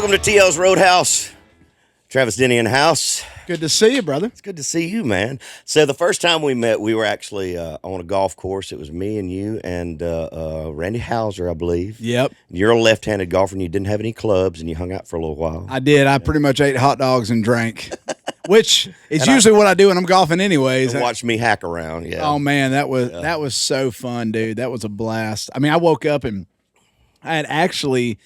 Welcome to TL's Roadhouse. Travis Denny in the house. Good to see you, brother. It's good to see you, man. So the first time we met, we were actually on a golf course. It was me and you and Randy Hauser, I believe. Yep. You're a left-handed golfer, and you didn't have any clubs, and you hung out for a little while. I did. I pretty much ate hot dogs and drank, which is usually what I do when I'm golfing anyways. Watch me hack around, yeah. Oh, man, that was so fun, dude. That was a blast. I mean, I woke up and I had actually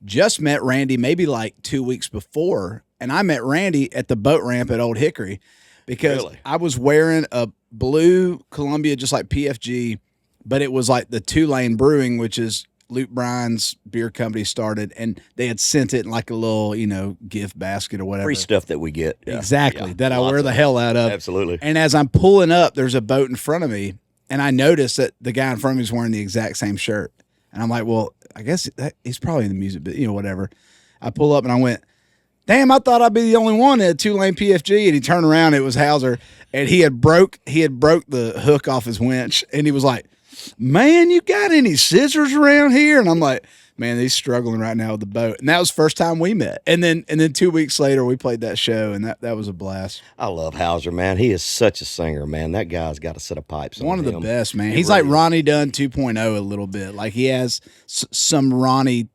just met Randy maybe like 2 weeks before, and I met Randy at the boat ramp at Old Hickory because I was wearing a blue Columbia just like PFG, but it was like the Two-Lane Brewing, which is Luke Bryan's beer company started, and they had sent it in like a little, gift basket or whatever. Free stuff that we get. Yeah. Exactly, yeah. that I wear the hell out of. Absolutely. And as I'm pulling up, there's a boat in front of me, and I noticed that the guy in front of me is wearing the exact same shirt. And I'm like, well, I guess he's probably in the music, but whatever. I pull up and I went, damn, I thought I'd be the only one that had Two-Lane PFG. And he turned around, it was Hauser, and he had broke the hook off his winch, and he was like, man, you got any scissors around here? And I'm like, man, he's struggling right now with the boat. And that was the first time we met. And then 2 weeks later, we played that show, and that was a blast. I love Hauser, man. He is such a singer, man. That guy's got a set of pipes. One of him. the best, man. He's really like Ronnie Dunn 2.0 a little bit. Like he has some Ronnie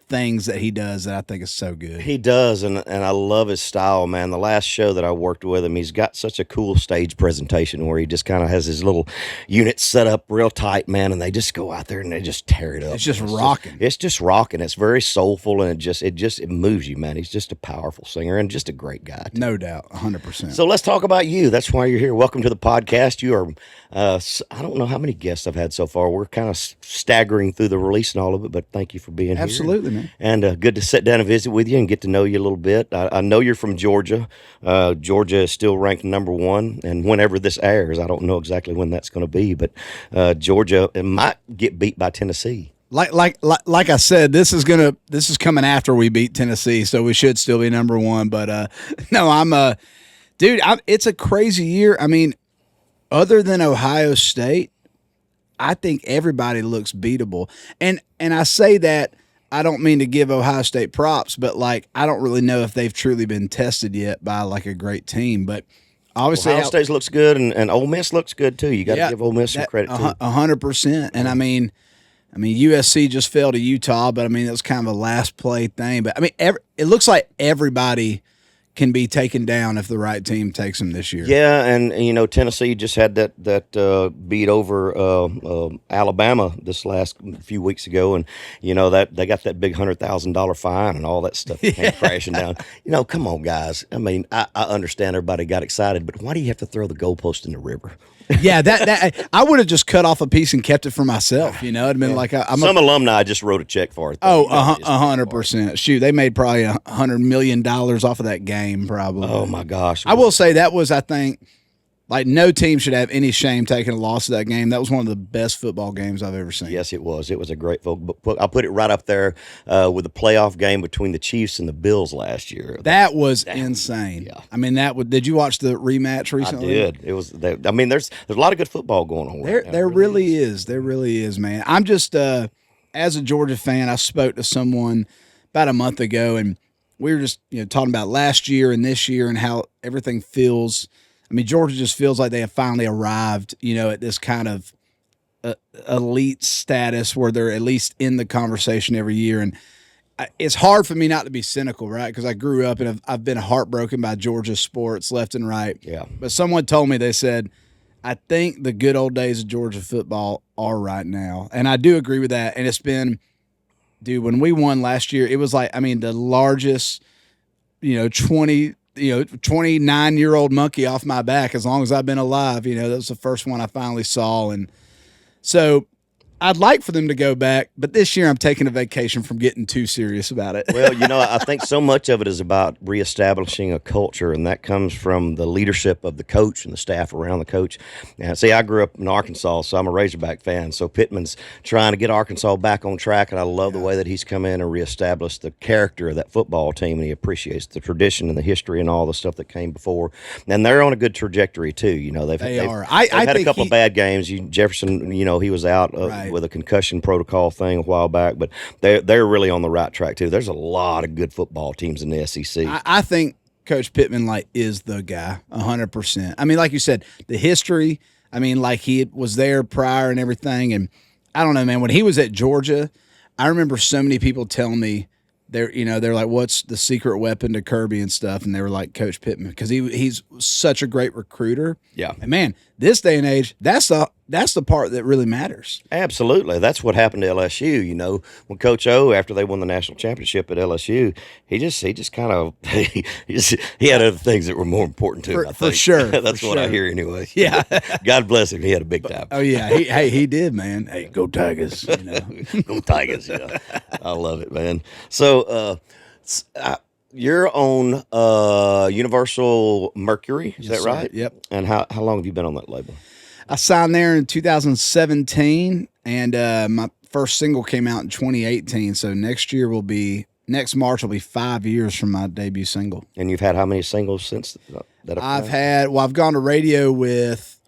things that he does that I think is so good. He does, and I love his style, man. The last show that I worked with him, he's got such a cool stage presentation where he just kind of has his little unit set up real tight, man, and they just go out there and they just tear it up. It's just rocking. It's just rocking. It's very soulful, and it moves you, man. He's just a powerful singer and just a great guy, too. No doubt, 100%. So let's talk about you. That's why you're here. Welcome to the podcast. You are, I don't know how many guests I've had so far. We're kind of staggering through the release and all of it, but thank you for being here. Absolutely, man. And good to sit down and visit with you and get to know you a little bit. I know you're from Georgia. Georgia is still ranked #1, and whenever this airs, I don't know exactly when that's going to be, but Georgia might get beat by Tennessee. Like I said, this is coming after we beat Tennessee, so we should still be #1. But no, dude. It's a crazy year. I mean, other than Ohio State, I think everybody looks beatable, and I say that. I don't mean to give Ohio State props, but like I don't really know if they've truly been tested yet by like a great team. But obviously, Ohio State looks good, and Ole Miss looks good too. You got to give Ole Miss some credit too. 100%. And I mean, USC just fell to Utah, but I mean it was kind of a last play thing. But I mean, it looks like everybody can be taken down if the right team takes them this year. Yeah, and Tennessee just had that beat over Alabama this last few weeks ago, and that they got that big $100,000 fine and all that stuff that came crashing down. Come on, guys. I mean, I understand everybody got excited, but why do you have to throw the goalpost in the river? Yeah, that I would have just cut off a piece and kept it for myself. It'd been like some alumni just wrote a check for it. Though. 100%. Shoot, they made probably $100 million off of that game, probably. Oh my gosh! I will say that was, I think, like no team should have any shame taking a loss of that game. That was one of the best football games I've ever seen. Yes, it was. It was a great football. I'll put it right up there with the playoff game between the Chiefs and the Bills last year. That was insane. Yeah. I mean, did you watch the rematch recently? I did. It was. I mean, there's a lot of good football going on. There really is. There really is, man. I'm just as a Georgia fan, I spoke to someone about a month ago, and we were just talking about last year and this year and how everything feels. I mean, Georgia just feels like they have finally arrived, at this kind of elite status where they're at least in the conversation every year. And it's hard for me not to be cynical, right? Because I grew up and I've been heartbroken by Georgia sports left and right. Yeah. But someone told me, they said, I think the good old days of Georgia football are right now. And I do agree with that. And it's been, dude, when we won last year, it was like, the largest, 29-year-old monkey off my back as long as I've been alive. That was the first one I finally saw. And so I'd like for them to go back, but this year I'm taking a vacation from getting too serious about it. Well, I think so much of it is about reestablishing a culture, and that comes from the leadership of the coach and the staff around the coach. And see, I grew up in Arkansas, so I'm a Razorback fan. So Pittman's trying to get Arkansas back on track, and I love the way that he's come in and reestablished the character of that football team, and he appreciates the tradition and the history and all the stuff that came before. And they're on a good trajectory too. They've had a couple of bad games. Jefferson, he was out. Right. with a concussion protocol thing a while back, but they're really on the right track too. There's a lot of good football teams in the SEC. I think Coach Pittman is the guy 100%. I mean, like you said, the history. I mean, like he was there prior and everything, and I don't know, man. When he was at Georgia, I remember so many people telling me they're like, what's the secret weapon to Kirby and stuff, and they were like Coach Pittman because he's such a great recruiter. Yeah, and man, this day and age, that's the part that really matters. Absolutely. That's what happened to LSU. When Coach O, after they won the national championship at LSU, he just kind of he had other things that were more important to him. I think. For sure. That's what I hear anyway. Yeah. God bless him. He had a big time. Oh yeah. He did, man. Hey, go Tigers. Go Tigers. Yeah. I love it, man. So, you're on Universal Mercury, is Yes, that sir. right? Yep. And how long have you been on that label? I signed there in 2017, and my first single came out in 2018. So next March will be 5 years from my debut single. And you've had how many singles since that? I've gone to radio with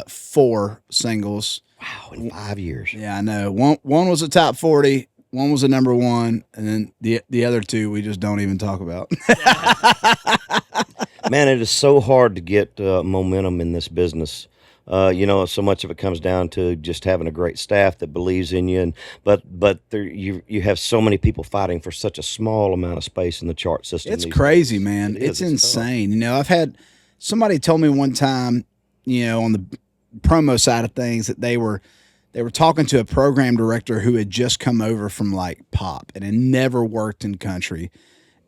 4 singles. Wow, in 5 years. Yeah, I know. One was a top 40. One was a number 1, and then the other 2 we just don't even talk about. Man, it is so hard to get momentum in this business. So much of it comes down to just having a great staff that believes in you, but you have so many people fighting for such a small amount of space in the chart system. It's crazy, man. It's insane. I've had somebody told me one time, on the promo side of things that they were talking to a program director who had just come over from like pop and had never worked in country,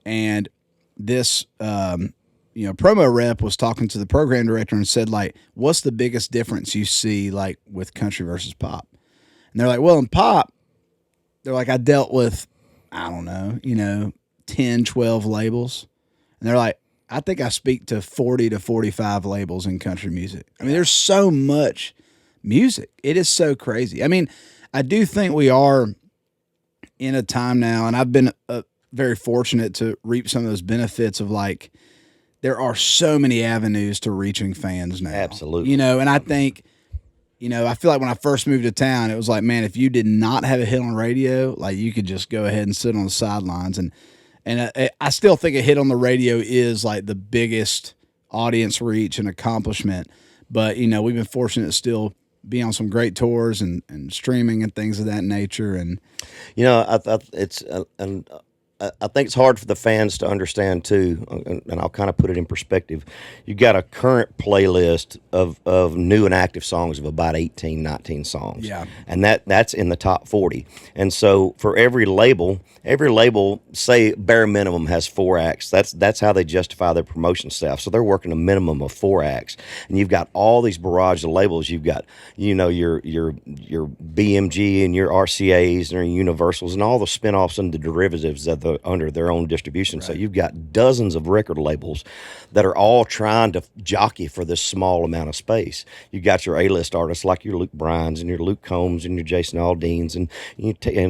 and this promo rep was talking to the program director and said, like, what's the biggest difference you see, like, with country versus pop? And they're like, well, in pop, they're like, I dealt with, I don't know, 10, 12 labels. And they're like, I think I speak to 40 to 45 labels in country music. I mean, there's so much music. It is so crazy. I mean, I do think we are in a time now, and I've been very fortunate to reap some of those benefits of, like, there are so many avenues to reaching fans now. Absolutely. And I think, I feel like when I first moved to town, it was like, man, if you did not have a hit on radio, like you could just go ahead and sit on the sidelines. And I still think a hit on the radio is like the biggest audience reach and accomplishment. But, we've been fortunate to still be on some great tours and streaming and things of that nature. And, I think it's hard for the fans to understand too, and I'll kind of put it in perspective. You got a current playlist of new and active songs of about 18, 19 songs. Yeah. And that's in the top 40. And so for every label, say bare minimum has 4 acts. That's how they justify their promotion staff. So they're working a minimum of 4 acts. And you've got all these barrage of labels. You've got, your BMG and your RCAs and your Universals and all the spinoffs and the derivatives that under their own distribution. Right. So you've got dozens of record labels that are all trying to jockey for this small amount of space. You got your A-list artists like your Luke Bryans and your Luke Combs and your Jason Aldeans and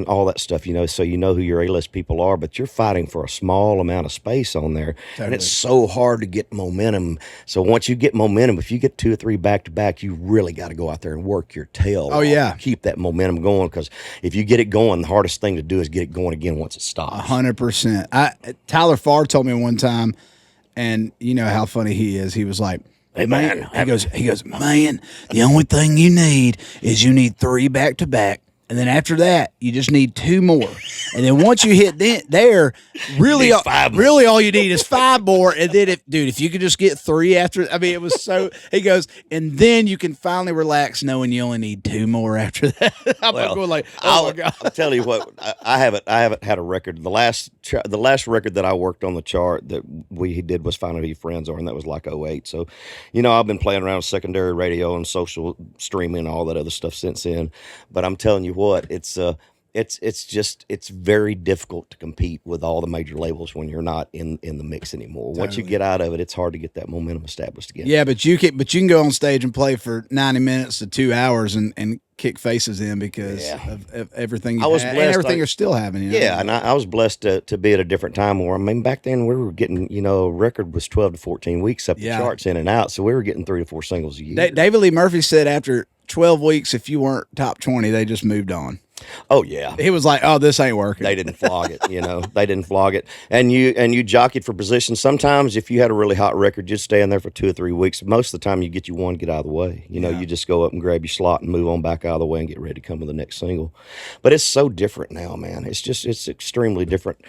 all that stuff, so you know who your A-list people are, but you're fighting for a small amount of space on there. Totally. And it's so hard to get momentum. So once you get momentum, if you get 2 or 3 back-to-back, you really got to go out there and work your tail off to keep that momentum going, because if you get it going, the hardest thing to do is get it going again once it stops. 100%. Tyler Farr told me one time, and you know how funny he is. He was like, "Hey man," he goes, "Man, the only thing you need is 3 back to back, and then after that, you just need 2 more, and then once you hit there, really all you need is 5 more, and then if you could just get 3 after, I mean, it was so." He goes, and then you can finally relax knowing you only need 2 more after that. I'm going like, oh my God. I'll tell you what, I haven't had a record. The last record that I worked on the chart that we did was Finally Be Friends, and that was like 2008. So, I've been playing around with secondary radio and social streaming and all that other stuff since then. But I'm telling you what, it's very difficult to compete with all the major labels when you're not in the mix anymore. Totally. Once you get out of it, it's hard to get that momentum established again. Yeah, but you can go on stage and play for 90 minutes to 2 hours and kick faces in because of everything you had and everything you're still having. Yeah, and I was blessed to be at a different time where, I mean, back then we were getting, a record was 12 to 14 weeks up the charts in and out, so we were getting 3 to 4 singles a year. David Lee Murphy said after 12 weeks, if you weren't top 20, they just moved on. Oh yeah. He was like, "Oh, this ain't working." They didn't flog it, They didn't flog it, and you jockeyed for position. Sometimes, if you had a really hot record, you'd stay in there for 2 or 3 weeks. Most of the time, you get you one, get out of the way. You just go up and grab your slot and move on back out of the way and get ready to come with the next single. But it's so different now, man. It's extremely different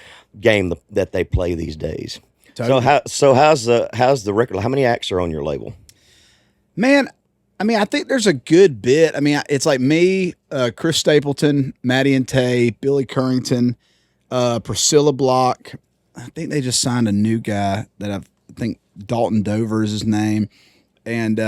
game that they play these days. Totally. So how's the record? How many acts are on your label? Man, I mean, I think there's a good bit. I mean, it's like me, Chris Stapleton, Maddie and Tay, Billy Currington, Priscilla Block. I think they just signed a new guy that I think Dalton Dover is his name. And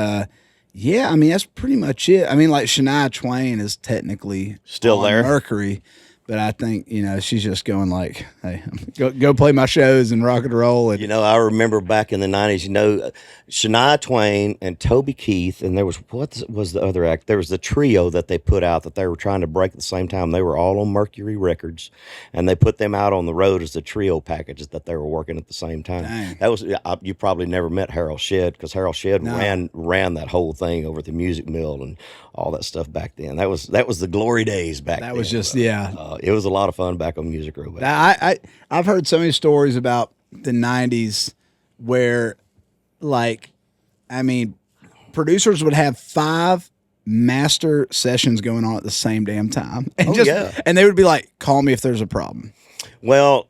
yeah, I mean, that's pretty much it. I mean, like Shania Twain is technically Still on there. Mercury. But I think, she's just going like, hey, go play my shows and rock and roll. And, I remember back in the 90s, Shania Twain and Toby Keith, and there was, what was the other act? There was the trio that they put out that they were trying to break at the same time. They were all on Mercury Records, and they put them out on the road as the trio packages that they were working at the same time. Dang. That was, you probably never met Harold Shedd, because Harold Shedd No. ran that whole thing over at the Music Mill and all that stuff back then. That was the glory days back then. That was just, yeah. It was a lot of fun back on Music Row. I've heard so many stories about the 90s where, like, I mean, producers would have 5 master sessions going on at the same damn time. And and they would be like, call me if there's a problem. Well,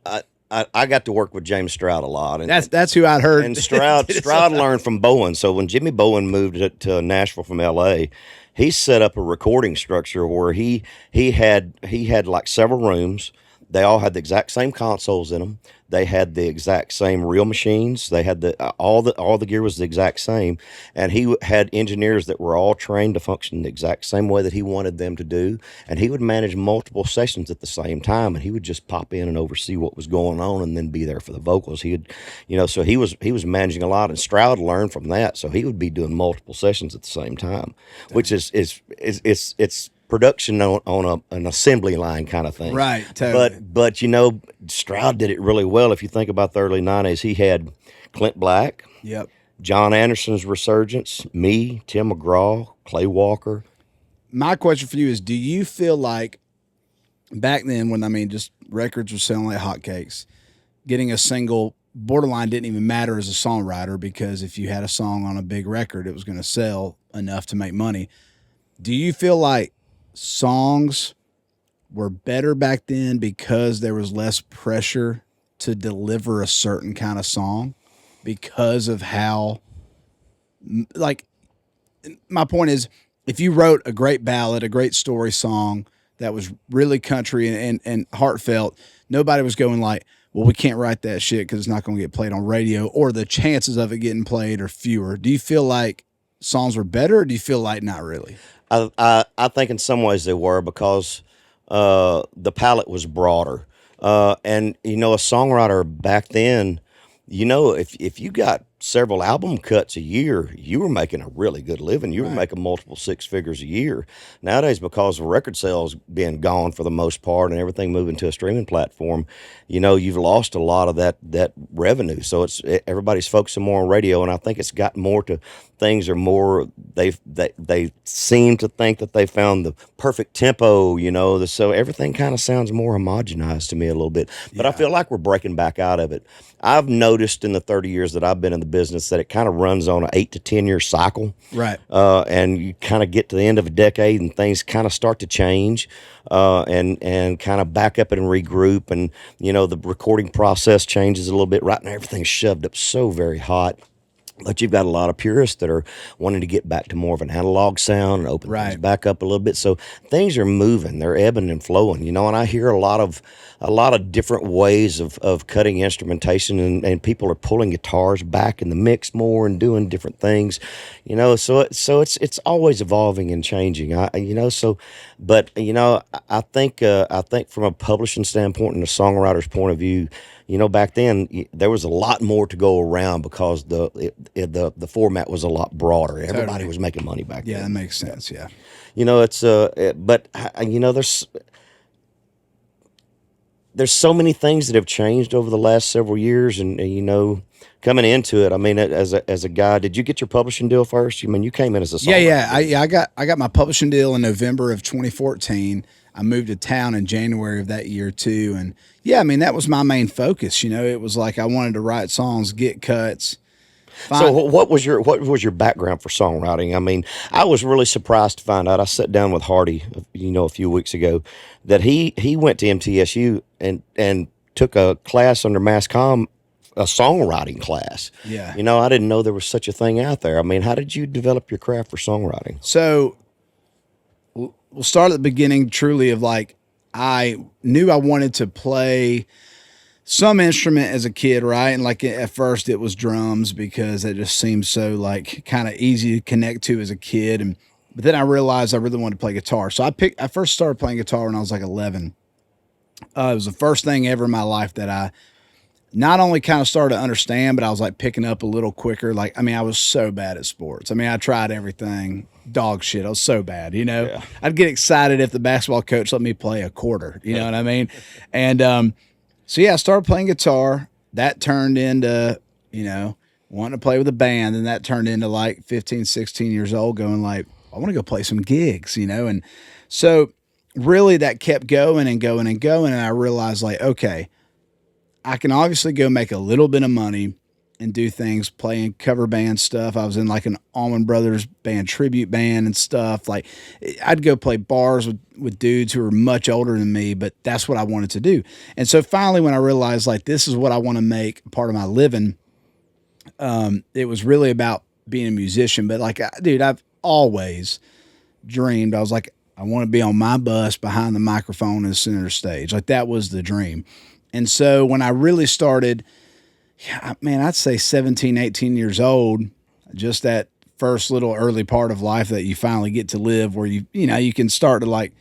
I got to work with James Stroud a lot. And that's who I'd heard. And Stroud learned from Bowen. So when Jimmy Bowen moved to Nashville from L.A., he set up a recording structure where he had like several rooms. They all had the exact same consoles in them. They had the exact same reel machines. They had all the gear was the exact same, and he had engineers that were all trained to function the exact same way that he wanted them to do. And he would manage multiple sessions at the same time, and he would just pop in and oversee what was going on, and then be there for the vocals. So he was managing a lot, and Stroud learned from that. So he would be doing multiple sessions at the same time, which is production on an assembly line kind of thing. Right, totally. But Stroud did it really well. If you think about the early 90s, he had Clint Black, Yep. John Anderson's Resurgence, me, Tim McGraw, Clay Walker. My question for you is, do you feel like back then when, just records were selling like hotcakes, getting a single borderline didn't even matter as a songwriter, because if you had a song on a big record, it was going to sell enough to make money. Do you feel like songs were better back then because there was less pressure to deliver a certain kind of song, because of how, like, my point is, if you wrote a great ballad, a great story song that was really country and heartfelt, nobody was going like, well, we can't write that shit because it's not going to get played on radio, or the chances of it getting played are fewer. Do you feel like songs were better, or do you feel like not really? I think in some ways they were, because the palette was broader. And, a songwriter back then, if you got several album cuts a year, you were making a really good living. You were making multiple 6 figures a year. Nowadays, because of record sales being gone for the most part and everything moving to a streaming platform, you've lost a lot of that revenue. So everybody's focusing more on radio, and I think it's got more to things are more. They seem to think that they found the perfect tempo. So everything kind of sounds more homogenized to me a little bit. But I feel like we're breaking back out of it. I've noticed in the 30 years that I've been in the business that it kind of runs on an 8 to 10 year cycle. Right. And you kind of get to the end of a decade and things kind of start to change, and kind of back up and regroup. And, the recording process changes a little bit. Right now, everything's shoved up so very hot. But you've got a lot of purists that are wanting to get back to more of an analog sound and open things back up a little bit. So things are moving; they're ebbing and flowing, And I hear a lot of different ways of cutting instrumentation, and people are pulling guitars back in the mix more and doing different things, So it's always evolving and changing. I think from a publishing standpoint and a songwriter's point of view, back then there was a lot more to go around, because the format was a lot broader. Everybody was making money back then. Yeah, that makes sense. Yeah. there's so many things that have changed over the last several years, and coming into it, I mean, as a guy, did you get your publishing deal first? You mean you came in as a Yeah, songwriter? yeah. I got my publishing deal in November of 2014. I moved to town in January of that year too, and yeah, I mean that was my main focus. It was like I wanted to write songs, get cuts. So what was your background for songwriting? I mean, I was really surprised to find out. I sat down with Hardy, a few weeks ago, that he went to MTSU and took a class under Mass Comm, a songwriting class. Yeah. I didn't know there was such a thing out there. I mean, how did you develop your craft for songwriting? So we'll start at the beginning. Truly, of like I knew I wanted to play some instrument as a kid, right? And like at first it was drums because it just seemed so like kind of easy to connect to as a kid. But then I realized I really wanted to play guitar. So I first started playing guitar when I was like 11. It was the first thing ever in my life that I not only kind of started to understand, but I was like picking up a little quicker. Like, I mean, I was so bad at sports. I mean, I tried everything, dog shit. I was so bad, Yeah. I'd get excited if the basketball coach let me play a quarter, you know what I mean? And, so yeah, I started playing guitar. That turned into, wanting to play with a band. And that turned into like 15, 16 years old going like, I want to go play some gigs, And so really that kept going and going and going. And I realized like, okay, I can obviously go make a little bit of money and do things, playing cover band stuff. I was in like an Allman Brothers band tribute band and stuff. Like I'd go play bars with dudes who were much older than me, but that's what I wanted to do. And so finally, when I realized like this is what I want to make part of my living, it was really about being a musician. But like, dude, I've always dreamed. I was like, I want to be on my bus behind the microphone in the center stage. Like that was the dream. And so when I really started, yeah, man, I'd say 17, 18 years old, just that first little early part of life that you finally get to live where you can start to like,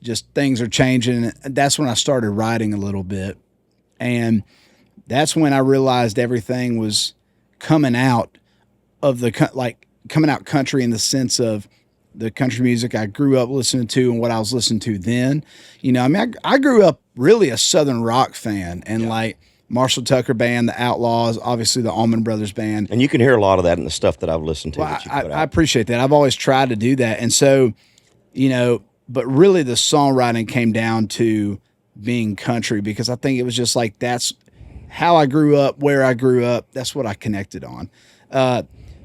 just things are changing. And that's when I started writing a little bit. And that's when I realized everything was coming out of coming out country in the sense of the country music I grew up listening to and what I was listening to then. I mean, I grew up really a Southern rock fan and like Marshall Tucker Band, the Outlaws, obviously the Allman Brothers Band. And you can hear a lot of that in the stuff that I've listened to. Well, That you put out. I appreciate that. I've always tried to do that. And so, but really the songwriting came down to being country because I think it was just like, that's how I grew up, where I grew up. That's what I connected on.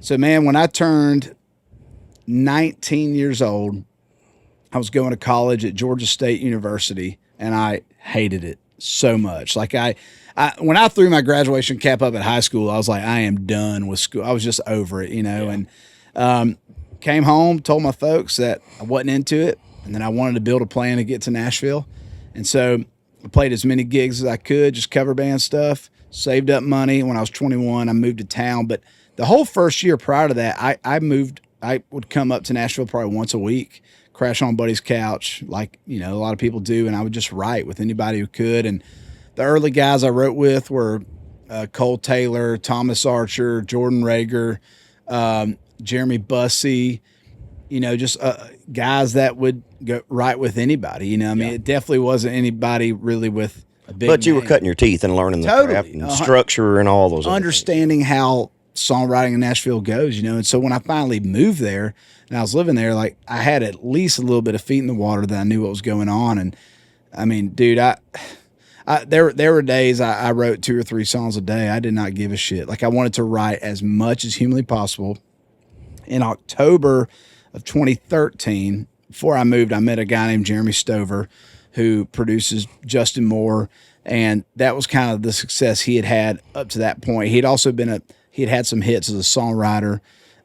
So man, when I turned 19 years old, I was going to college at Georgia State University and I hated it so much. Like when I threw my graduation cap up at high school, I was like, I am done with school. I was just over it, Yeah. and came home, told my folks that I wasn't into it, and then I wanted to build a plan to get to Nashville. And so I played as many gigs as I could, just cover band stuff, saved up money. When I was 21, I moved to town. But the whole first year prior to that, I would come up to Nashville probably once a week, crash on buddy's couch like, a lot of people do. And I would just write with anybody who could. And the early guys I wrote with were Cole Taylor, Thomas Archer, Jordan Rager, Jeremy Bussey, just guys that would go write with anybody. I mean, it definitely wasn't anybody really with a big But you were name. cutting your teeth and learning the Totally. craft and structure and all those other things. Understanding how songwriting in Nashville goes, And so when I finally moved there and I was living there, like I had at least a little bit of feet in the water that I knew what was going on. And I mean, dude, there were days I wrote 2 or 3 songs a day. I did not give a shit. Like I wanted to write as much as humanly possible. In October of 2013, before I moved, I met a guy named Jeremy Stover who produces Justin Moore. And that was kind of the success he had had up to that point. He'd also he'd had some hits as a songwriter.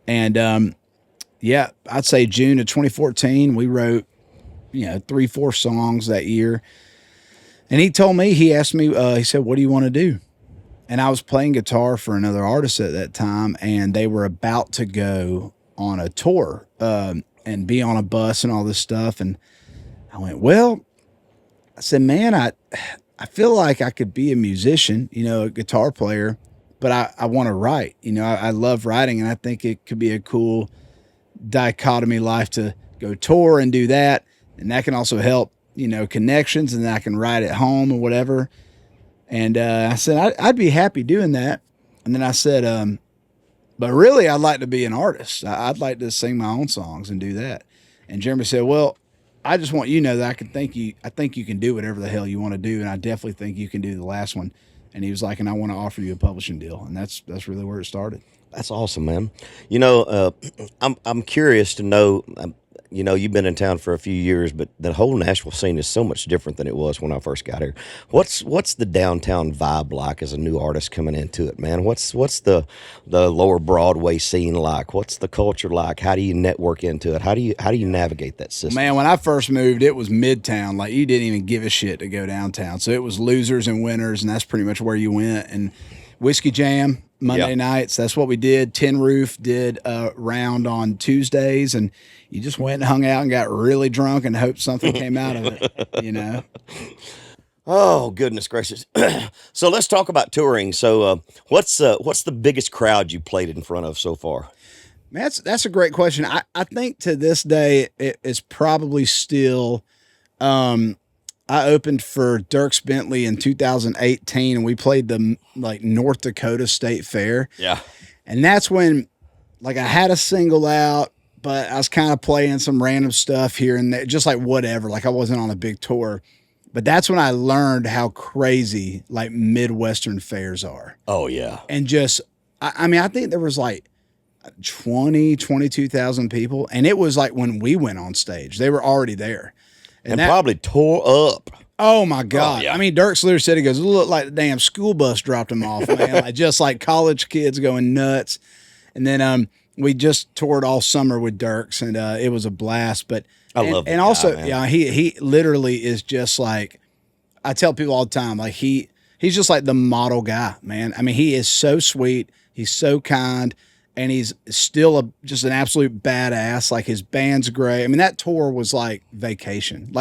And, yeah, I'd say June of 2014, we wrote, 3-4 songs that year. And he asked me, he said, what do you want to do? And I was playing guitar for another artist at that time, and they were about to go on a tour and be on a bus and all this stuff. And I went, well, I said, man, I feel like I could be a musician, a guitar player, but I want to write. I love writing, and I think it could be a cool dichotomy life to go tour and do that. And that can also help connections, and then I can ride at home or whatever. And I said, I'd be happy doing that. And then I said, but really, I'd like to be an artist. I'd like to sing my own songs and do that. And Jeremy said, well, I just want you to know that I think you can do whatever the hell you want to do. And I definitely think you can do the last one. And he was like, and I want to offer you a publishing deal. And that's really where it started. That's awesome, man. I'm curious to know. You've been in town for a few years, but the whole Nashville scene is so much different than it was when I first got here. What's the downtown vibe like as a new artist coming into it, man? What's the lower Broadway scene like? What's the culture like? How do you network into it? How do you navigate that system? Man, when I first moved, it was Midtown. Like, you didn't even give a shit to go downtown. So it was losers and winners, and that's pretty much where you went. And Whiskey Jam Monday nights, that's what we did. Tin Roof did a round on Tuesdays, and you just went and hung out and got really drunk and hoped something came out of it, Oh, goodness gracious. So let's talk about touring. So what's the biggest crowd you played in front of so far? Man, that's a great question. I think to this day it's probably still I opened for Dierks Bentley in 2018, and we played the North Dakota State Fair. Yeah. And that's when I had a single out, but I was kind of playing some random stuff here and there, just whatever. I wasn't on a big tour. But that's when I learned how crazy Midwestern fairs are. Oh, yeah. And just, I think there was 22,000 people. And it was when we went on stage, they were already there. And probably tore up. Oh, my God. Oh, yeah. Dierks literally said, he goes, it looked like the damn school bus dropped him off, man. Just like college kids going nuts. And then we just toured all summer with Dierks, and it was a blast. But I love that and also, guy, man. yeah, he literally is just I tell people all the time, he's just the model guy, man. He is so sweet. He's so kind. And he's still just an absolute badass. His band's great. That tour was like vacation.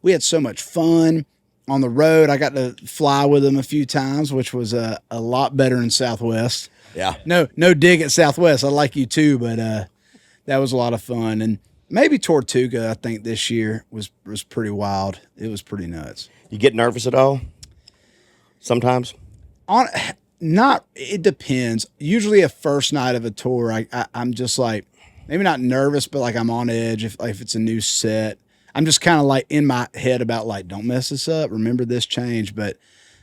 We had so much fun on the road. I got to fly with him a few times, which was a lot better than Southwest. Yeah. No dig at Southwest. I like you too, but that was a lot of fun. And maybe Tortuga, I think this year was pretty wild. It was pretty nuts. You get nervous at all? Sometimes? It depends. Usually a first night of a tour, I'm just maybe not nervous, but I'm on edge if it's a new set. I'm just kind of in my head about don't mess this up. Remember this change, but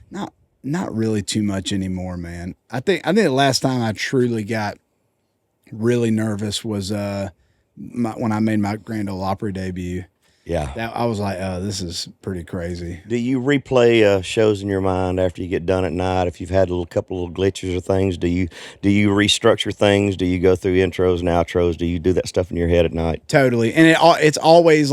not really too much anymore, man. I think the last time I truly got really nervous was when I made my Grand Ole Opry debut. Yeah. I was oh, this is pretty crazy. Do you replay shows in your mind after you get done at night? If you've had a couple of glitches or things, do you restructure things? Do you go through intros and outros? Do you do that stuff in your head at night? Totally. And it's always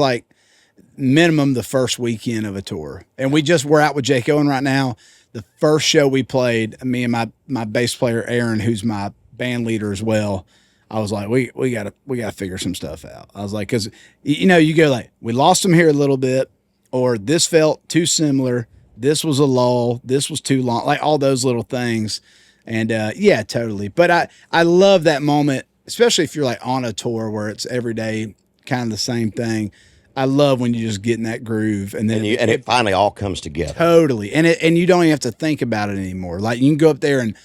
minimum the first weekend of a tour. And we're out with Jake Owen right now. The first show we played, me and my bass player Aaron, who's my band leader as well, I was we gotta figure some stuff out. I was because you go we lost them here a little bit, or this felt too similar. This was a lull. This was too long. All those little things, and yeah, totally. But I love that moment, especially if you're on a tour where it's every day kind of the same thing. I love when you just get in that groove, and then it finally all comes together. Totally, and you don't even have to think about it anymore. You can go up there and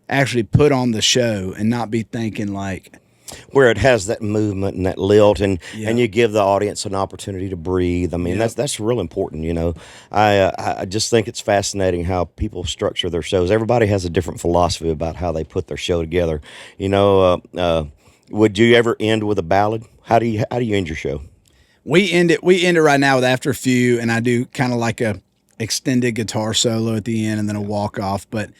actually put on the show and not be thinking where it has that movement and that lilt, and you give the audience an opportunity to breathe. That's real important. I just think it's fascinating how people structure their shows. Everybody has a different philosophy about how they put their show together. Would you ever end with a ballad? How do you end your show? We end it right now with After a Few, and I do kind of a extended guitar solo at the end and then a walk off. But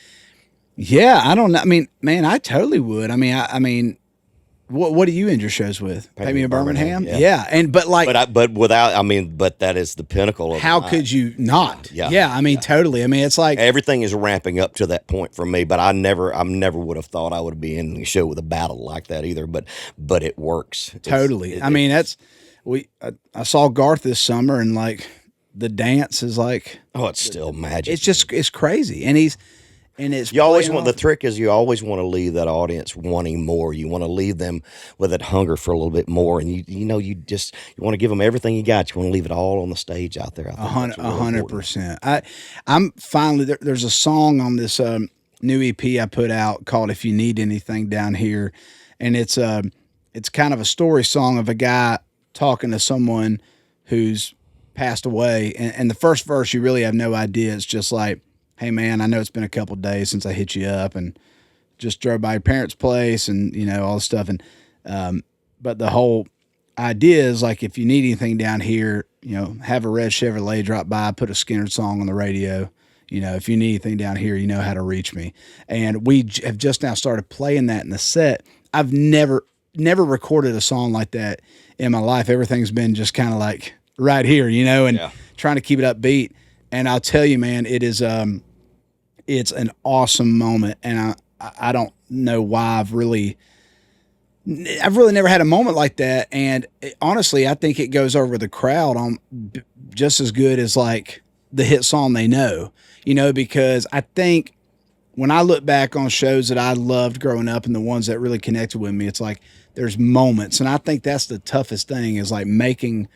yeah, I don't know. Man, I totally would. What do you end your shows with? Pay Me a Birmingham? Yeah. And but but that is the pinnacle of how could you not? Yeah. Totally. It's everything is ramping up to that point for me, but I never would have thought I would be in the show with a battle like that either. But it works. Totally. I saw Garth this summer, and the dance is oh, it's still magic. It's just it's crazy. And and it's You always playing want, the off- trick is you always want to leave that audience wanting more. You want to leave them with that hunger for a little bit more, and you want to give them everything you got. You want to leave it all on the stage out there. I think that's really important. 100%. I'm finally there's a song on this new EP I put out called "If You Need Anything Down Here," and it's kind of a story song of a guy talking to someone who's passed away, and the first verse you really have no idea. It's just like, hey man, I know it's been a couple days since I hit you up and just drove by your parents' place and all this stuff. And but the whole idea is like, if you need anything down here, have a red Chevrolet drop by, put a Skinner song on the radio. If you need anything down here, you know how to reach me. And we have just now started playing that in the set. I've never recorded a song like that in my life. Everything's been just kind of like right here, and trying to keep it upbeat. And I'll tell you, man, it is it's an awesome moment, and I don't know why I've really never had a moment like that. And honestly, I think it goes over the crowd on just as good as like the hit song they know, because I think when I look back on shows that I loved growing up and the ones that really connected with me, it's like there's moments. And I think that's the toughest thing, is like making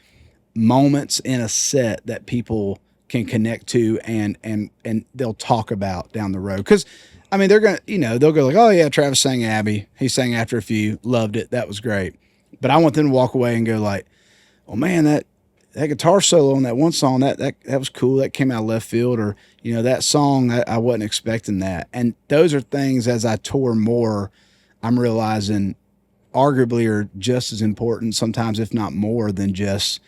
moments in a set that people can connect to and they'll talk about down the road. Cause I mean, they're going to, they'll go like, oh yeah, Travis sang Abby. He sang After a Few, loved it. That was great. But I want them to walk away and go like, oh man, that guitar solo on that one song, that was cool. That came out of left field. Or, that song, I wasn't expecting that. And those are things, as I tour more, I'm realizing arguably are just as important, sometimes if not more, than just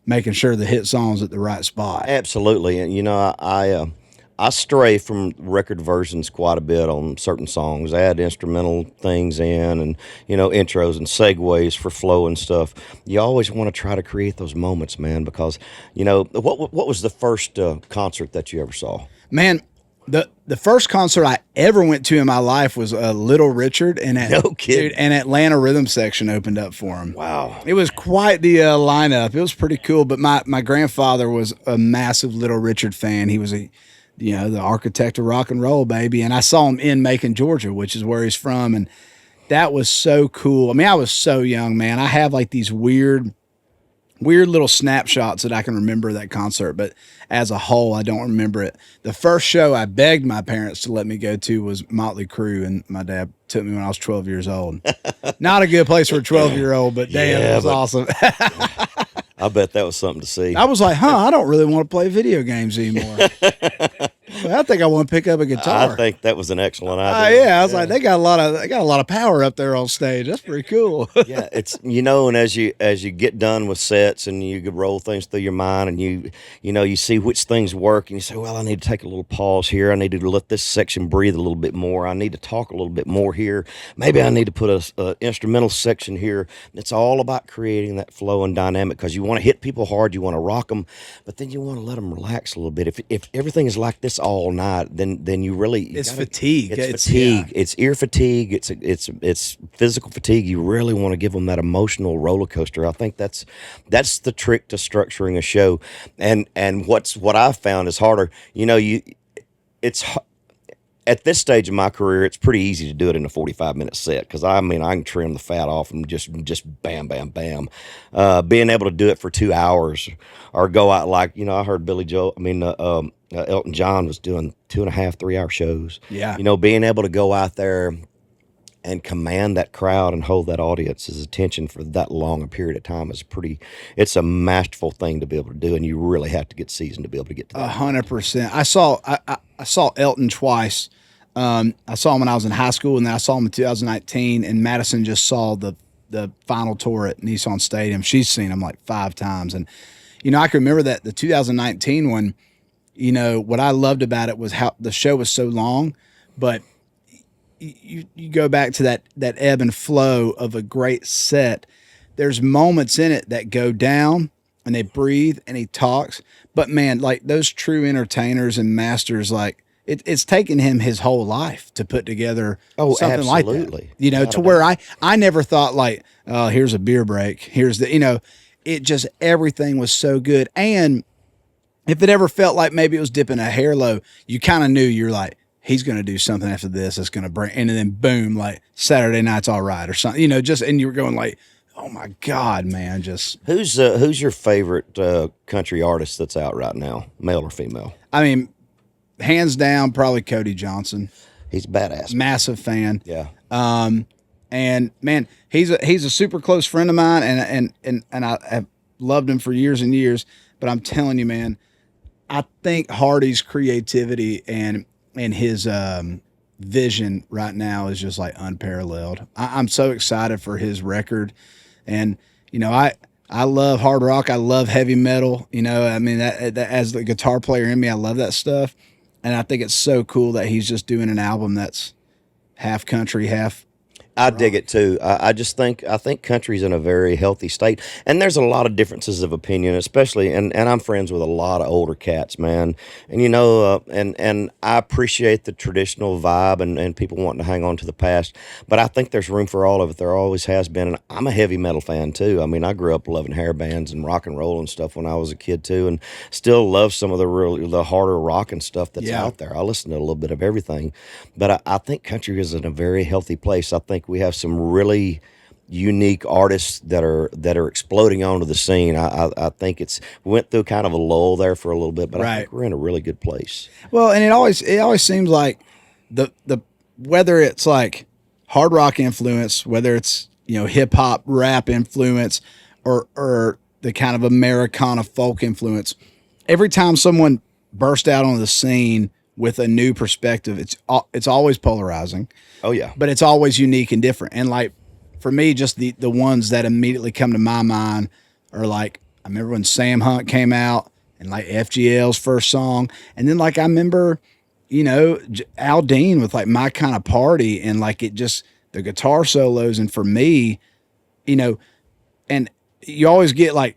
making sure the hit song's at the right spot. Absolutely. And I stray from record versions quite a bit on certain songs. I add instrumental things in, and intros and segues for flow and stuff. You always want to try to create those moments, man, because what was the first concert that you ever saw? Man, the first concert I ever went to in my life was Little Richard, and No kidding. Dude, and Atlanta Rhythm Section opened up for him. Wow. It was quite the lineup. It was pretty cool. But my grandfather was a massive Little Richard fan. He was the architect of rock and roll, baby. And I saw him in Macon, Georgia, which is where he's from. And that was so cool. I mean, I was so young, man. I have like these weird little snapshots that I can remember that concert, but as a whole, I don't remember it. The first show I begged my parents to let me go to was Motley Crue, and my dad took me when I was 12 years old. Not a good place for a 12-year-old, but damn, it was awesome. I bet that was something to see. I was like, I don't really want to play video games anymore. I think I want to pick up a guitar. I think that was an excellent idea. Yeah, I was like, they got a lot of power up there on stage. That's pretty cool. Yeah, it's and as you get done with sets and you could roll things through your mind, and you see which things work, and you say, well, I need to take a little pause here. I need to let this section breathe a little bit more. I need to talk a little bit more here. Maybe I need to put a instrumental section here. It's all about creating that flow and dynamic, because you want to hit people hard, you want to rock them, but then you want to let them relax a little bit. If everything is like this all night, then you really it's fatigue. It's fatigue. Yeah. It's ear fatigue. It's physical fatigue. You really want to give them that emotional roller coaster. I think that's the trick to structuring a show. And what I've found is harder. It's at this stage of my career, it's pretty easy to do it in a 45-minute set, because I can trim the fat off and just bam, bam, bam. Being able to do it for 2 hours, or go out like, I heard Elton John was doing 2.5, 3 hour shows. Yeah. Being able to go out there and command that crowd and hold that audience's attention for that long a period of time it's a masterful thing to be able to do, and you really have to get seasoned to be able to get to that. 100%. I saw Elton twice. I saw him when I was in high school, and then I saw him in 2019, and Madison just saw the final tour at Nissan Stadium. She's seen him like 5 times. And, I can remember that the 2019 one, what I loved about it was how the show was so long, but you go back to that ebb and flow of a great set. There's moments in it that go down and they breathe and he talks, but man, like those true entertainers and masters, like it's taken him his whole life to put together something absolutely. Like that, to where I never thought like, oh, here's a beer break. Here's it just, everything was so good. And if it ever felt like maybe it was dipping a hair low, you kind of knew, you're like, he's going to do something after this that's going to bring, and then boom, like Saturday Night's All Right or something, just, and you were going like, oh my God, man, just. Who's your favorite country artist that's out right now, male or female? I mean, hands down, probably Cody Johnson. He's badass. Massive fan. Yeah. And man, he's a super close friend of mine, and I have loved him for years and years. But I'm telling you, man, I think Hardy's creativity and his vision right now is just like unparalleled. I'm so excited for his record, and I love hard rock. I love heavy metal. I mean, that as the guitar player in me, I love that stuff. And I think it's so cool that he's just doing an album that's half country, half. I dig it too. I think country's in a very healthy state, and there's a lot of differences of opinion, especially, and I'm friends with a lot of older cats, man, and and I appreciate the traditional vibe and people wanting to hang on to the past, but I think there's room for all of it. There always has been, and I'm a heavy metal fan too. I mean, I grew up loving hair bands and rock and roll and stuff when I was a kid too, and still love some of the harder rock and stuff that's out there. I listen to a little bit of everything, but I think country is in a very healthy place. I think we have some really unique artists that are exploding onto the scene. I think we went through kind of a lull there for a little bit, but I think we're in a really good place. Well, and it always seems like the whether it's like hard rock influence, whether it's hip hop rap influence, or the kind of Americana folk influence, every time someone bursts out onto the scene with a new perspective, it's always polarizing. Oh yeah. But it's always unique and different. And like for me, just the ones that immediately come to my mind are like, I remember when Sam Hunt came out and like FGL's first song. And then like I remember, Al Dean with like My Kind of Party, and like it just the guitar solos. And for me, and you always get like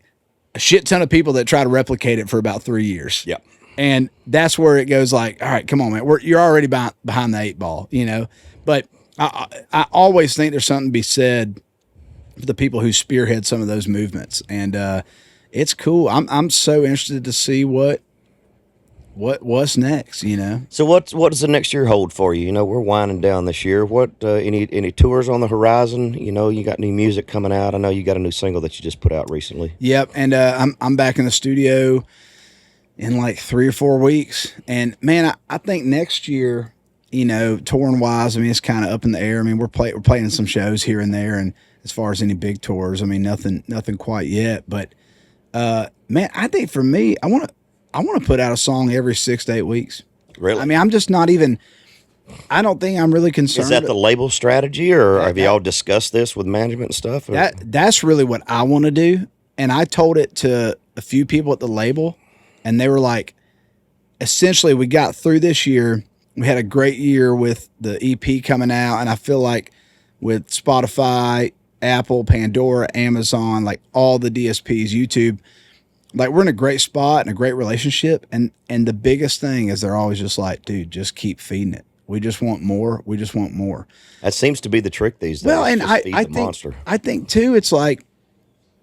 a shit ton of people that try to replicate it for about 3 years. Yeah. And that's where it goes like, all right, come on, man. You're already behind the 8 ball, But I always think there's something to be said for the people who spearhead some of those movements. And it's cool. I'm so interested to see what's next, So what does the next year hold for you? We're winding down this year. What any tours on the horizon? You got new music coming out. I know you got a new single that you just put out recently. Yep. And I'm back in the studio in like 3 or 4 weeks. And man, I think next year, touring wise, I mean, it's kind of up in the air. I mean, we're playing some shows here and there. And as far as any big tours, I mean, nothing quite yet. But, man, I think for me, I want to put out a song every 6 to 8 weeks. Really? I mean, I'm just not even, I don't think I'm really concerned. Is that the label strategy, or have y'all discussed this with management and stuff? Or? That's really what I want to do. And I told it to a few people at the label, and they were like, essentially, we got through this year. We had a great year with the EP coming out. And I feel like with Spotify, Apple, Pandora, Amazon, like all the DSPs, YouTube, like we're in a great spot and a great relationship. And the biggest thing is they're always just like, dude, just keep feeding it. We just want more. We just want more. That seems to be the trick these days. Well, and I think too, it's like,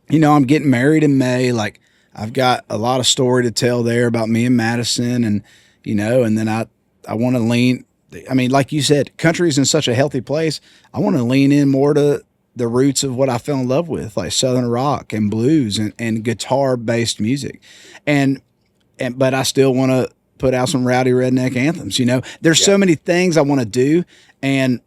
I'm getting married in May. Like, I've got a lot of story to tell there about me and Madison, and and then I want to lean. I mean, like you said, country's in such a healthy place. I want to lean in more to the roots of what I fell in love with, like Southern rock and blues and guitar based music, but I still want to put out some rowdy redneck anthems. There's so many things I want to do, and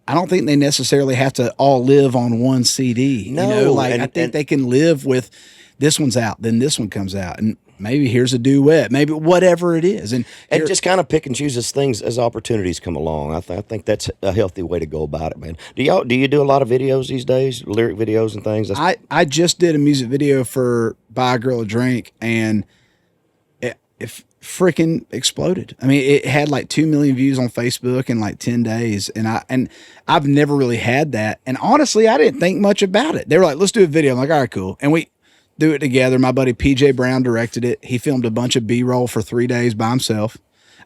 I don't think they necessarily have to all live on one CD. No, I think they can live with. This one's out, then this one comes out, and maybe here's a duet, maybe whatever it is. And just kind of pick and choose as things as opportunities come along. I think that's a healthy way to go about it, man. Do you do a lot of videos these days, lyric videos and things? I just did a music video for Buy a Girl a Drink, and it freaking exploded. I mean, it had like 2 million views on Facebook in like 10 days. And I've never really had that. And honestly, I didn't think much about it. They were like, let's do a video. I'm like, all right, cool. And we do it together. My buddy PJ Brown directed it. He filmed a bunch of B-roll for 3 days by himself.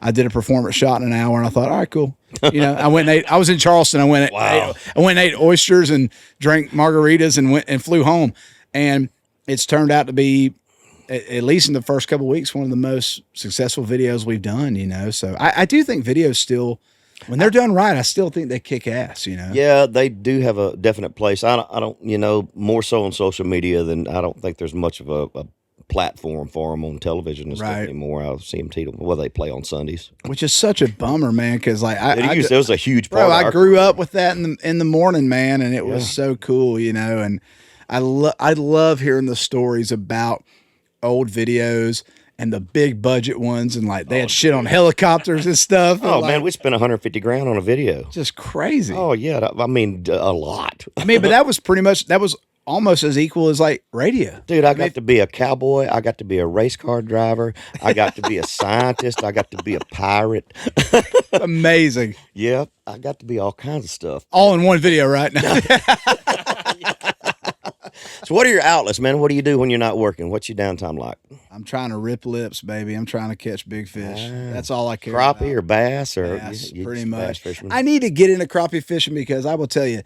I did a performance shot in an hour, and I thought, all right, cool. I was in Charleston. I went and ate oysters and drank margaritas and flew home. And it's turned out to be at least in the first couple of weeks, one of the most successful videos we've done, you know. So I do think videos still, when they're done right, I still think they kick ass, you know. Yeah, they do have a definite place. I don't, you know, more so on social media than I don't think there's much of a platform for them on television and stuff Right. anymore. I see them well, they play on Sundays. Which is such a bummer, man, because like It was a huge part. bro, of I our grew up with that in the morning, man, and it was so cool, you know. And I love hearing the stories about old videos and the big budget ones, and like they had shit on helicopters and stuff. Oh and, like, man, we spent 150 grand on a video. just crazy. Oh yeah, I mean a lot. I mean, but that was almost as equal as like radio. Dude, I got to be a cowboy. I got to be a race car driver. I got to be a scientist. I got to be a pirate. Amazing. Yeah, I got to be all kinds of stuff. All in one video right now. So what are your outlets, man? What do you do when you're not working? What's your downtime like? I'm trying to rip lips, baby. I'm trying to catch big fish. That's all I care Crappie about. or bass or Bass, you pretty just bass much. fisherman? I need to get into crappie fishing because I will tell you,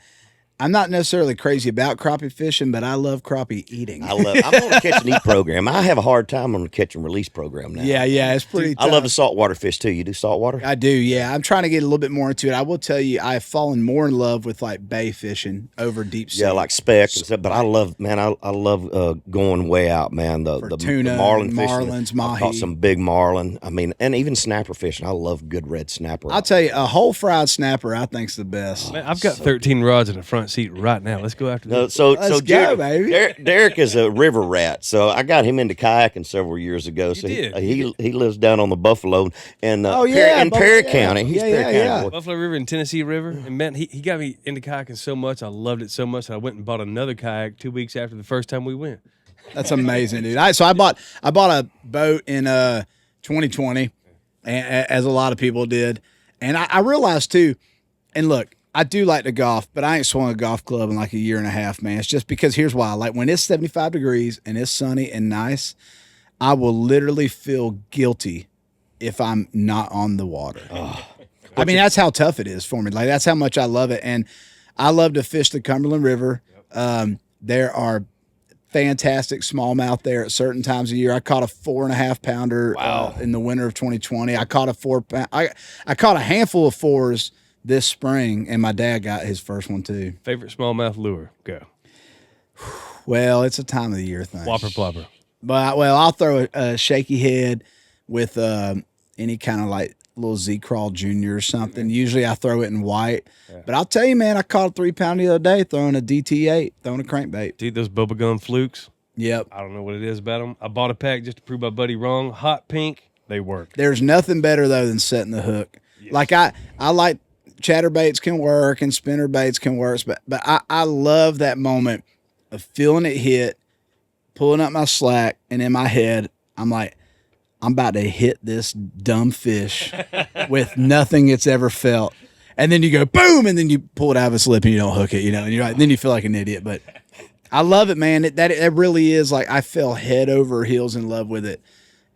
I'm not necessarily crazy about crappie fishing, but I love crappie eating. I'm on a catch and eat program. I have a hard time on the catch and release program now. Yeah, it's pretty tough. I love the saltwater fish too. You do saltwater? I do, yeah. I'm trying to get a little bit more into it. I will tell you, I've fallen more in love with like bay fishing over deep sea. Yeah, like speck and stuff. But I love, man, I love going way out, man. The tuna, the marlin fishing. marlins, I caught mahi. some big marlin. I mean, and even snapper fishing. I love good red snapper. I'll tell you, a whole fried snapper I think's the best. Man, I've got 13 rods in the front seat right now. Let's go after this. Let's go, Derek, baby. Derek is a river rat, so I got him into kayaking several years ago. So did? he lives down on the Buffalo and Oh, yeah, in Perry yeah. County. He's Yeah, Perry yeah, County yeah. boy. Buffalo River and Tennessee River. And man, he got me into kayaking so much. I loved it so much that I went and bought another kayak 2 weeks after the first time we went. That's amazing, dude. I bought a boat in 2020, as a lot of people did, and I realized too. And look, I do like to golf, but I ain't swung a golf club in like a year and a half, man. It's just because here's why: like when it's 75 degrees and it's sunny and nice, I will literally feel guilty if I'm not on the water. I mean, that's how tough it is for me. Like that's how much I love it, and I love to fish the Cumberland River. There are fantastic smallmouth there at certain times of year. I caught a 4.5 pounder in the winter of 2020. I caught a 4 pound. I caught a handful of 4s this spring, and my dad got his first one too. Favorite smallmouth lure? Go. Well, it's a time of the year thing. Whopper plopper. But I'll throw a shaky head with any kind of like little Z-Crawl Junior or something. Usually I throw it in white. Yeah. But I'll tell you, man, I caught a 3 pound the other day throwing a DT8, throwing a crankbait. Dude, those bubblegum flukes. Yep. I don't know what it is about them. I bought a pack just to prove my buddy wrong. Hot pink. They work. There's nothing better though than setting the hook. Yes. Like I like chatterbaits can work and spinner baits can work, but I love that moment of feeling it hit, pulling up my slack, and in my head, I'm like, I'm about to hit this dumb fish with nothing it's ever felt. And then you go boom, and then you pull it out of its lip and you don't hook it, you know, and you're like, then you feel like an idiot. But I love it, man. That really is like I fell head over heels in love with it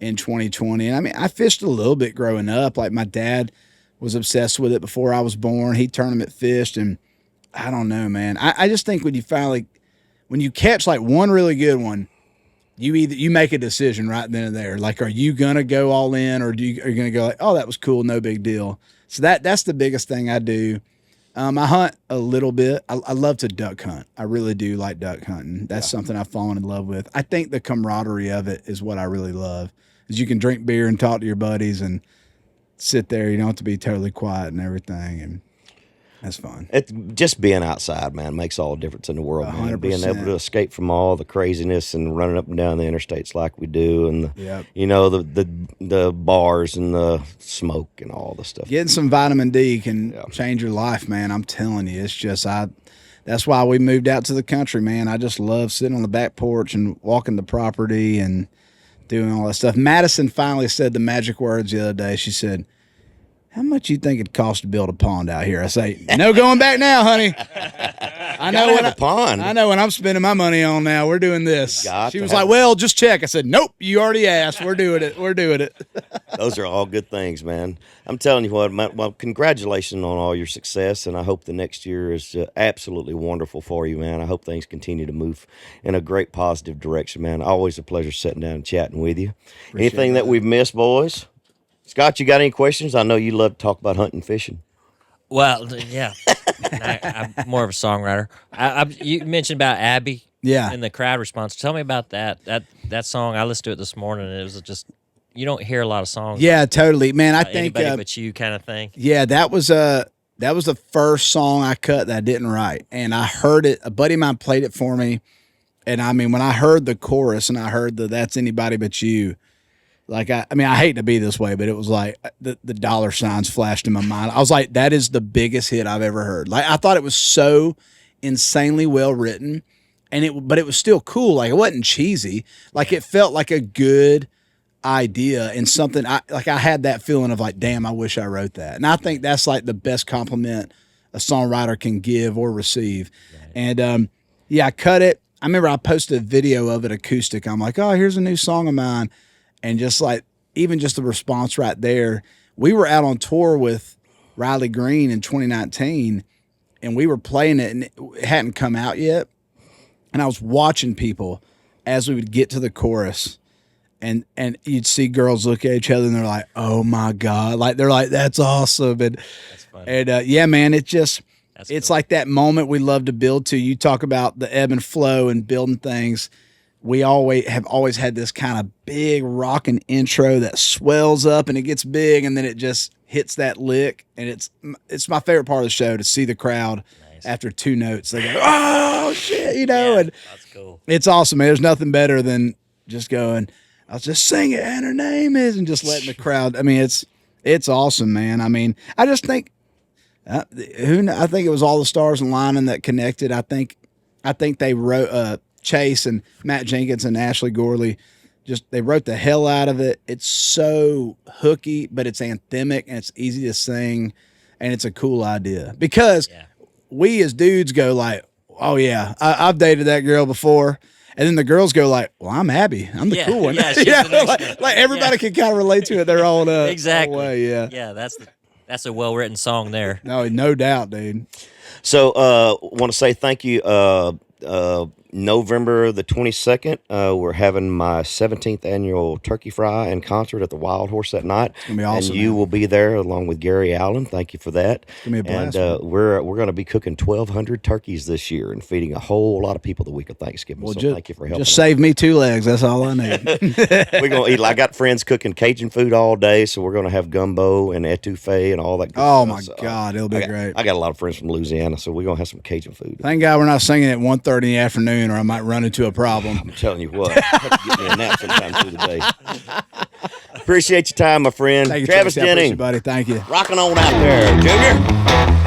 in 2020. And I mean, I fished a little bit growing up. Like my dad was obsessed with it before I was born. He tournament fished, and I don't know, man. I just think when you catch like one really good one, you make a decision right then and there. Like, are you gonna go all in, or are you gonna go like, oh, that was cool, no big deal? So that's the biggest thing I do. I hunt a little bit. I love to duck hunt. I really do like duck hunting. That's something I've fallen in love with. I think the camaraderie of it is what I really love. Is you can drink beer and talk to your buddies and sit there. You don't have to be totally quiet and everything, and that's fun. It's just being outside, man, makes all the difference in the world, man. 100%. Being able to escape from all the craziness and running up and down the interstates like we do, and you know the bars and the smoke and all the stuff. Getting some vitamin D can change your life, man. I'm telling you, it's just that's why we moved out to the country, man. I just love sitting on the back porch and walking the property and doing all that stuff. Madison finally said the magic words the other day. She said, how much you think it costs to build a pond out here? I say, no going back now, honey. I know Gotta have a pond. I know what I'm spending my money on now. We're doing this. Got She to was have like, well, just check. I said, nope, you already asked. We're doing it. We're doing it. Those are all good things, man. I'm telling you what, well, congratulations on all your success, and I hope the next year is absolutely wonderful for you, man. I hope things continue to move in a great positive direction, man. Always a pleasure sitting down and chatting with you. Anything that we've missed, boys? Scott, you got any questions? I know you love to talk about hunting and fishing. Well, yeah, I'm more of a songwriter. You mentioned about Abby, Yeah. and the crowd response. Tell me about that. That song. I listened to it this morning, and it was just you don't hear a lot of songs. Yeah, totally, man. I about think anybody but you kind of thing. yeah, that was the first song I cut that I didn't write, and I heard it. A buddy of mine played it for me, and I mean, when I heard the chorus and I heard the "That's Anybody But You," like I mean, I hate to be this way, but it was like the dollar signs flashed in my mind. I was like, that is the biggest hit I've ever heard. Like I thought it was so insanely well written, but it was still cool. Like it wasn't cheesy. Like it felt like a good idea and something I had that feeling of like, damn, I wish I wrote that. And I think that's like the best compliment a songwriter can give or receive. Right. And yeah, I cut it. I remember I posted a video of it acoustic. I'm like, oh, here's a new song of mine. And just like, even just the response right there, we were out on tour with Riley Green in 2019 and we were playing it and it hadn't come out yet. And I was watching people as we would get to the chorus and you'd see girls look at each other and they're like, oh my God. Like, they're like, that's awesome. And, That's funny. and it's Cool. like that moment we love to build to. You talk about the ebb and flow and building things. We always had this kind of big rocking intro that swells up and it gets big and then it just hits that lick. And it's my favorite part of the show to see the crowd after two notes. They go, oh shit, Yeah, and that's cool. it's awesome, man. There's nothing better than just going, I'll just sing it and her name is, and just letting the crowd. I mean, it's awesome, man. I mean, I just think I think it was all the stars aligning that connected. I think they wrote Chase and Matt Jenkins and Ashley Gorley. They wrote the hell out of it. It's so hooky, but it's anthemic and it's easy to sing, and it's a cool idea because we as dudes go like, oh yeah, I've dated that girl before. And then the girls go like, well, I'm Abby. I'm the cool one. Yeah, she's the next like everybody can kind of relate to it their own exactly. way. Yeah. Yeah, that's a well-written song there. No doubt, dude. So, want to say thank you. November the 22nd, we're having my 17th annual turkey fry and concert at the Wild Horse that night. It's gonna be awesome. And you will be there along with Gary Allen. Thank you for that. It's gonna be a blast. And we're going to be cooking 1,200 turkeys this year and feeding a whole lot of people the week of Thanksgiving. Well, so thank you for helping. Just save me 2 legs. That's all I need. We're going to eat. I got friends cooking Cajun food all day, so we're going to have gumbo and etouffee and all that good Oh stuff. my So, God, it'll be great. I got a lot of friends from Louisiana, so we're going to have some Cajun food. Thank God we're not singing at 1:30 in the afternoon, or I might run into a problem. I'm telling you what, I have to get me a nap sometime through the day. Appreciate your time, my friend. Thank you, Travis Tracy. I appreciate Jennings, you, buddy. Thank you. rocking on out there, Junior.